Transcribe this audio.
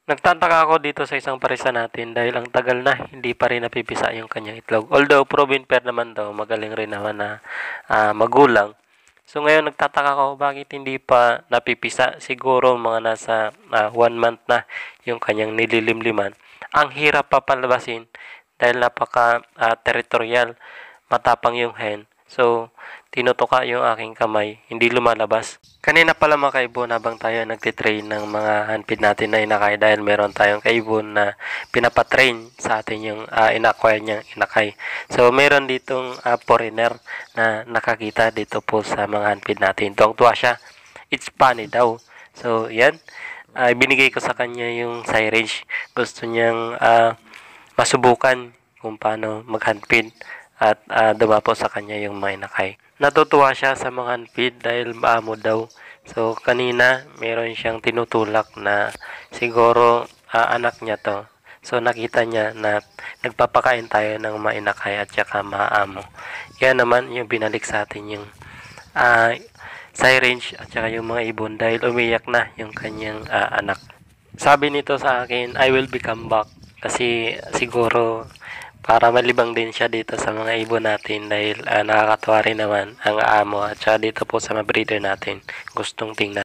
Nagtataka ako dito sa isang parisa natin dahil ang tagal na hindi pa rin napipisa yung kanyang itlog. Although proven pair naman daw, magaling rin naman na magulang. So ngayon nagtataka ako bakit hindi pa napipisa. Siguro mga nasa 1 month na yung kanyang nililimliman. Ang hirap pa palabasin dahil napaka territorial, matapang yung hen. So tinutuka yung aking kamay, hindi lumalabas. Kanina pala mga kaibon habang tayo nagtitrain ng mga handpid natin na inakay dahil meron tayong kaibon na pinapatrain sa atin yung in-acquire niyang inakay. So meron ditong foreigner na nakakita dito po sa mga handpid natin. Tuwang-tuwa siya. It's funny daw. So yan, binigay ko sa kanya yung syringe. Gusto niyang masubukan kung paano mag-handpid at dumapo sa kanya yung mga inakay. Natutuwa siya sa mga handpid dahil maamo daw. So kanina meron siyang tinutulak na siguro anak niya to. So nakita niya na nagpapakain tayo ng mga inakay at saka maamo. Yan naman yung binalik sa atin yung syringe at saka yung mga ibon dahil umiyak na yung kanyang anak. Sabi nito sa akin, I will become back. Kasi siguro para malibang din siya dito sa mga ibon natin dahil nakakatuwa rin naman ang amo at saka dito po sa mga breeder natin. Gustong tingnan.